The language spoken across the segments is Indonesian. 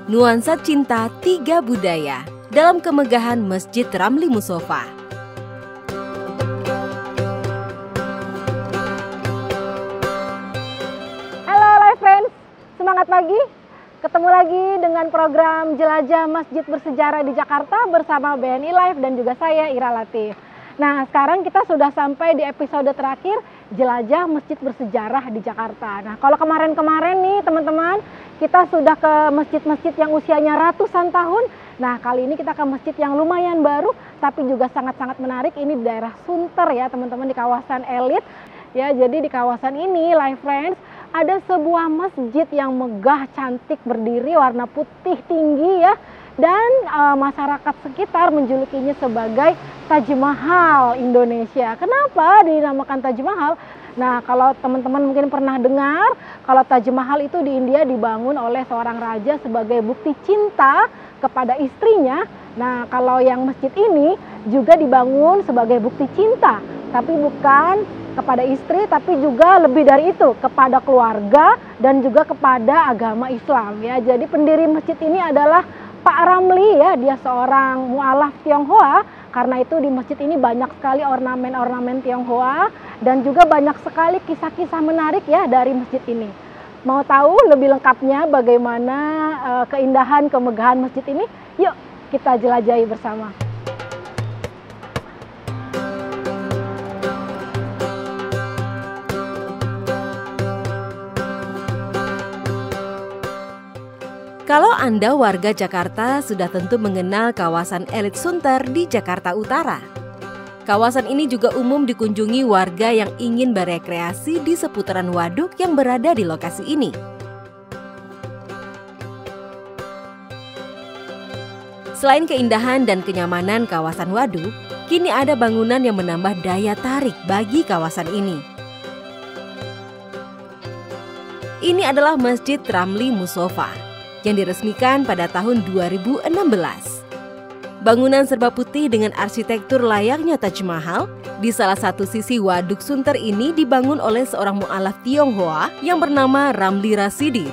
Nuansa cinta tiga budaya dalam kemegahan Masjid Ramli Musofa. Halo Live Friends, semangat pagi. Ketemu lagi dengan program Jelajah Masjid Bersejarah di Jakarta bersama BNI Live dan juga saya Ira Latif. Nah, sekarang kita sudah sampai di episode terakhir Jelajah Masjid Bersejarah di Jakarta. Nah, kalau kemarin-kemarin nih teman-teman, kita sudah ke masjid-masjid yang usianya ratusan tahun. Nah, kali ini kita ke masjid yang lumayan baru, tapi juga sangat-sangat menarik. Ini di daerah Sunter ya teman-teman, di kawasan elit. Ya, jadi di kawasan ini, Live Friends, ada sebuah masjid yang megah, cantik, berdiri, warna putih tinggi ya. Dan masyarakat sekitar menjulukinya sebagai Taj Mahal Indonesia. Kenapa dinamakan Taj Mahal? Nah, kalau teman-teman mungkin pernah dengar, kalau Taj Mahal itu di India dibangun oleh seorang raja sebagai bukti cinta kepada istrinya. Nah, kalau yang masjid ini juga dibangun sebagai bukti cinta, tapi bukan kepada istri, tapi juga lebih dari itu, kepada keluarga dan juga kepada agama Islam ya. Jadi pendiri masjid ini adalah Pak Ramli ya, dia seorang mualaf Tionghoa. Karena itu di masjid ini banyak sekali ornamen-ornamen Tionghoa dan juga banyak sekali kisah-kisah menarik ya dari masjid ini. Mau tahu lebih lengkapnya bagaimana keindahan, kemegahan masjid ini? Yuk kita jelajahi bersama. Kalau Anda warga Jakarta sudah tentu mengenal kawasan elit Sunter di Jakarta Utara. Kawasan ini juga umum dikunjungi warga yang ingin berekreasi di seputaran waduk yang berada di lokasi ini. Selain keindahan dan kenyamanan kawasan waduk, kini ada bangunan yang menambah daya tarik bagi kawasan ini. Ini adalah Masjid Ramli Musofa yang diresmikan pada tahun 2016. Bangunan serba putih dengan arsitektur layaknya Taj Mahal di salah satu sisi waduk Sunter ini dibangun oleh seorang mualaf Tionghoa yang bernama Ramli Rashidi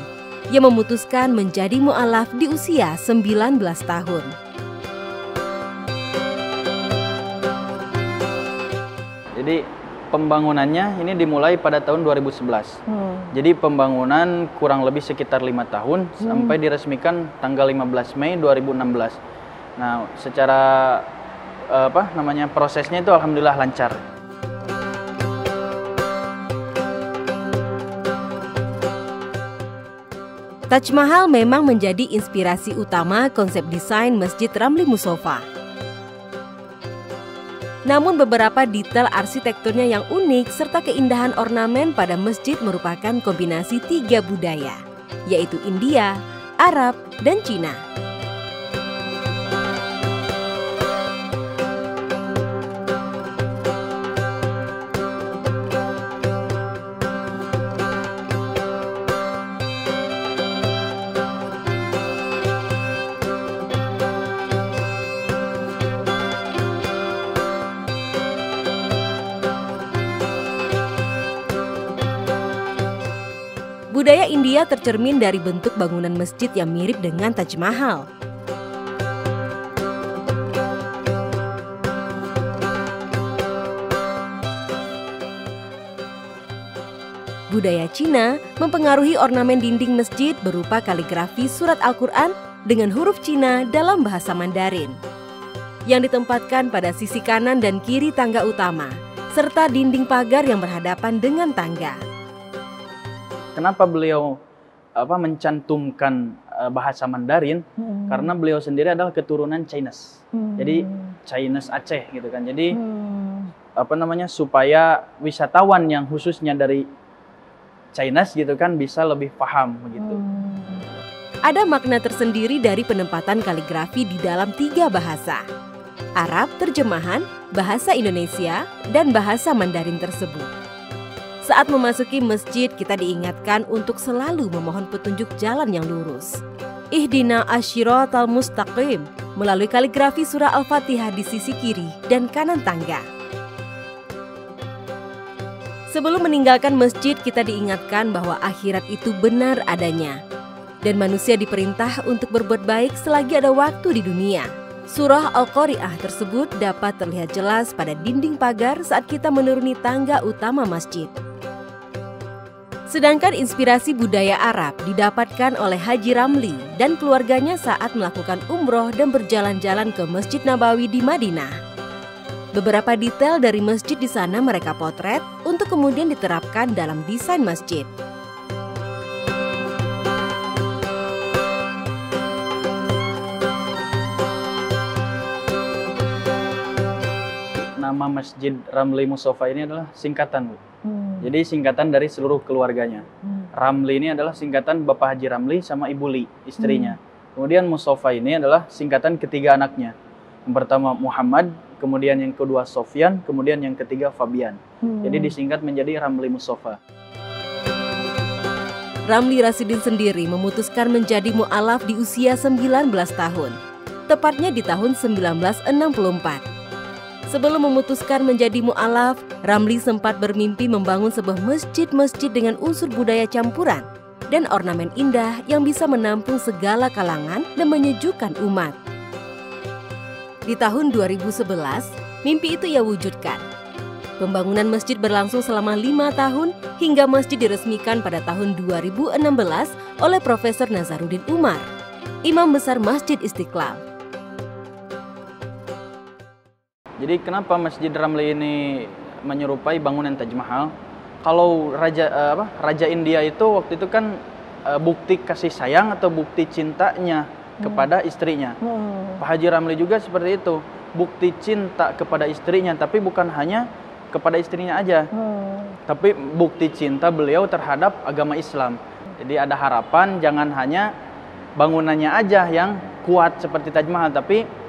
yang memutuskan menjadi mualaf di usia 19 tahun. Jadi pembangunannya ini dimulai pada tahun 2011. Jadi pembangunan kurang lebih sekitar 5 tahun sampai diresmikan tanggal 15 Mei 2016. Nah, secara prosesnya itu alhamdulillah lancar. Taj Mahal memang menjadi inspirasi utama konsep desain Masjid Ramli Musofa. Namun beberapa detail arsitekturnya yang unik serta keindahan ornamen pada masjid merupakan kombinasi tiga budaya, yaitu India, Arab, dan Cina. Budaya India tercermin dari bentuk bangunan masjid yang mirip dengan Taj Mahal. Budaya Cina mempengaruhi ornamen dinding masjid berupa kaligrafi surat Al-Quran dengan huruf Cina dalam bahasa Mandarin, yang ditempatkan pada sisi kanan dan kiri tangga utama, serta dinding pagar yang berhadapan dengan tangga. Kenapa beliau mencantumkan bahasa Mandarin? Karena beliau sendiri adalah keturunan Chinese. Jadi Chinese Aceh gitu kan. Jadi supaya wisatawan yang khususnya dari Chinese gitu kan bisa lebih paham begitu. Ada makna tersendiri dari penempatan kaligrafi di dalam tiga bahasa: Arab terjemahan, bahasa Indonesia, dan bahasa Mandarin tersebut. Saat memasuki masjid, kita diingatkan untuk selalu memohon petunjuk jalan yang lurus. Ihdina asyiratal mustaqim melalui kaligrafi surah Al-Fatihah di sisi kiri dan kanan tangga. Sebelum meninggalkan masjid, kita diingatkan bahwa akhirat itu benar adanya. dan manusia diperintah untuk berbuat baik selagi ada waktu di dunia. Surah Al-Qari'ah tersebut dapat terlihat jelas pada dinding pagar saat kita menuruni tangga utama masjid. Sedangkan inspirasi budaya Arab didapatkan oleh Haji Ramli dan keluarganya saat melakukan umroh dan berjalan-jalan ke Masjid Nabawi di Madinah. Beberapa detail dari masjid di sana mereka potret untuk kemudian diterapkan dalam desain masjid. Nama Masjid Ramli Musofa ini adalah singkatan, Bu. Jadi singkatan dari seluruh keluarganya. Ramli ini adalah singkatan Bapak Haji Ramli sama Ibu Li, istrinya. Kemudian Musofa ini adalah singkatan ketiga anaknya. Yang pertama Muhammad, kemudian yang kedua Sofyan, kemudian yang ketiga Fabian. Jadi disingkat menjadi Ramli Musofa. Ramli Rashidin sendiri memutuskan menjadi mu'alaf di usia 19 tahun, tepatnya di tahun 1964. Sebelum memutuskan menjadi mu'alaf, Ramli sempat bermimpi membangun sebuah masjid-masjid dengan unsur budaya campuran dan ornamen indah yang bisa menampung segala kalangan dan menyejukkan umat. Di tahun 2011, mimpi itu ia wujudkan. Pembangunan masjid berlangsung selama 5 tahun hingga masjid diresmikan pada tahun 2016 oleh Profesor Nazaruddin Umar, Imam Besar Masjid Istiqlal. Jadi kenapa Masjid Ramli ini menyerupai bangunan Taj Mahal? Kalau Raja India itu waktu itu kan bukti kasih sayang atau bukti cintanya kepada istrinya. Pak Haji Ramli juga seperti itu, bukti cinta kepada istrinya, tapi bukan hanya kepada istrinya aja, tapi bukti cinta beliau terhadap agama Islam. Jadi ada harapan jangan hanya bangunannya aja yang kuat seperti Taj Mahal, tapi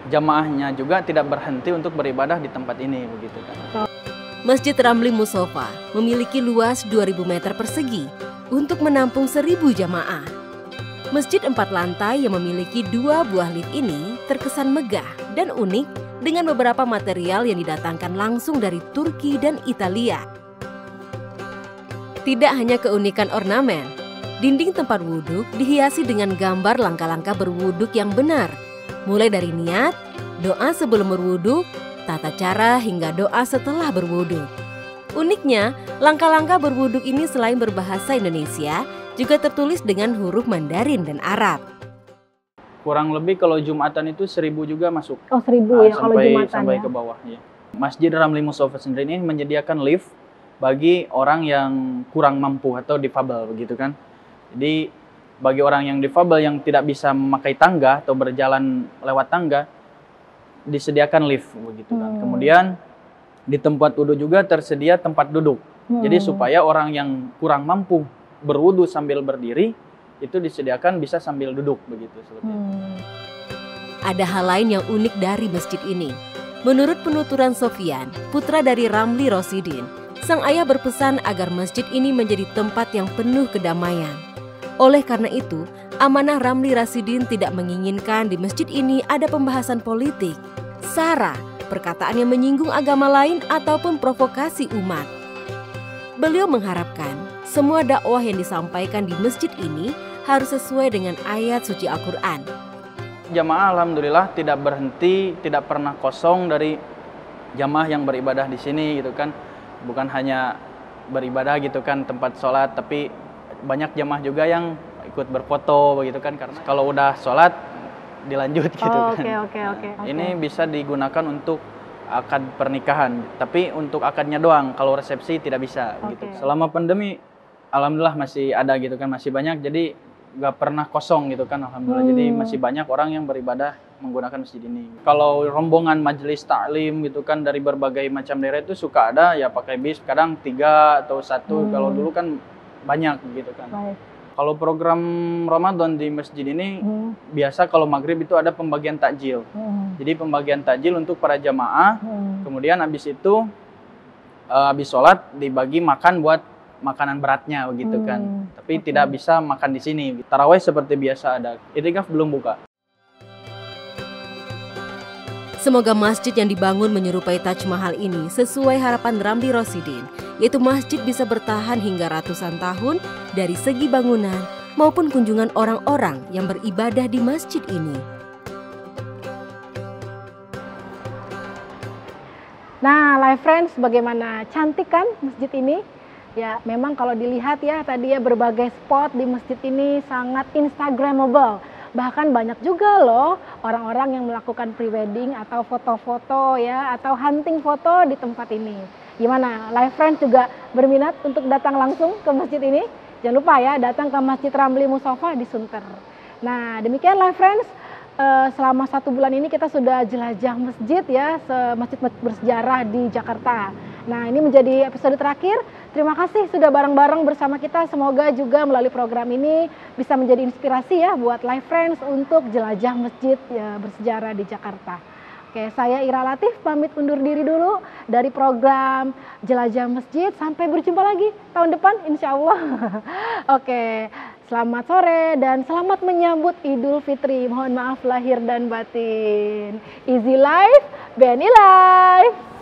jamaahnya juga tidak berhenti untuk beribadah di tempat ini, begitu kan. Masjid Ramli Musofa memiliki luas 2000 meter persegi untuk menampung 1000 jamaah. Masjid 4 lantai yang memiliki 2 buah lift ini terkesan megah dan unik dengan beberapa material yang didatangkan langsung dari Turki dan Italia. Tidak hanya keunikan ornamen, dinding tempat wuduk dihiasi dengan gambar langkah-langkah berwuduk yang benar, mulai dari niat, doa sebelum berwuduk, tata cara hingga doa setelah berwuduk. Uniknya, langkah-langkah berwuduk ini selain berbahasa Indonesia, juga tertulis dengan huruf Mandarin dan Arab. Kurang lebih kalau Jumatan itu 1000 juga masuk. Oh 1000 ya kalau Jumatan sampai ya. ke bawah. Ya. Masjid Ramli Musofa sendiri ini menyediakan lift bagi orang yang kurang mampu atau difabel, begitu kan. Jadi bagi orang yang difabel yang tidak bisa memakai tangga atau berjalan lewat tangga, disediakan lift, begitu kan. Kemudian di tempat wudhu juga tersedia tempat duduk. Jadi supaya orang yang kurang mampu berwudhu sambil berdiri, itu disediakan bisa sambil duduk, begitu. Ada hal lain yang unik dari masjid ini. Menurut penuturan Sofyan, putra dari Ramli Rashidin, sang ayah berpesan agar masjid ini menjadi tempat yang penuh kedamaian. Oleh karena itu, amanah Ramli Rashidin tidak menginginkan di masjid ini ada pembahasan politik, sara, perkataan yang menyinggung agama lain ataupun provokasi umat. Beliau mengharapkan semua dakwah yang disampaikan di masjid ini harus sesuai dengan ayat suci Al-Quran. Jamaah alhamdulillah tidak berhenti, tidak pernah kosong dari jamaah yang beribadah di sini, gitu kan. Bukan hanya beribadah gitu kan tempat sholat, tapi banyak jamaah juga yang ikut berfoto, begitu kan, karena kalau udah sholat dilanjut gitu kan. Oke. Ini bisa digunakan untuk akad pernikahan, tapi untuk akadnya doang. Kalau resepsi tidak bisa, begitu. Selama pandemi, alhamdulillah masih ada gitu kan, masih banyak. Jadi nggak pernah kosong gitu kan, alhamdulillah. Jadi masih banyak orang yang beribadah menggunakan masjid ini. Kalau rombongan majelis taklim gitu kan dari berbagai macam daerah itu suka ada ya pakai bis, kadang 3 atau 1. Kalau dulu kan banyak gitu kan. Kalau program Ramadan di masjid ini biasa kalau maghrib itu ada pembagian takjil. Jadi pembagian takjil untuk para jamaah. Kemudian habis itu habis sholat dibagi makan buat makanan beratnya begitu kan. Tapi tidak bisa makan di sini. Tarawih seperti biasa ada. I'tikaf belum buka. Semoga masjid yang dibangun menyerupai Taj Mahal ini sesuai harapan Ramli Rashidin, yaitu masjid bisa bertahan hingga ratusan tahun dari segi bangunan, maupun kunjungan orang-orang yang beribadah di masjid ini. Nah, Live Friends, bagaimana cantik kan masjid ini? Ya, memang kalau dilihat ya tadi ya berbagai spot di masjid ini sangat instagramable. Bahkan banyak juga loh orang-orang yang melakukan prewedding atau foto-foto ya atau hunting foto di tempat ini. Gimana? Live Friends juga berminat untuk datang langsung ke masjid ini? Jangan lupa ya datang ke Masjid Ramli Musofa di Sunter. Nah, demikian Live Friends. Selama 1 bulan ini kita sudah jelajah masjid ya, masjid-masjid bersejarah di Jakarta. Nah, ini menjadi episode terakhir. Terima kasih sudah bareng-bareng bersama kita. Semoga juga melalui program ini bisa menjadi inspirasi ya buat Live Friends untuk jelajah masjid ya, bersejarah di Jakarta. Oke, saya Ira Latif pamit undur diri dulu dari program Jelajah Masjid. Sampai berjumpa lagi tahun depan insya Allah. Oke, selamat sore dan selamat menyambut Idul Fitri. Mohon maaf lahir dan batin. Easy Life, BNI Life.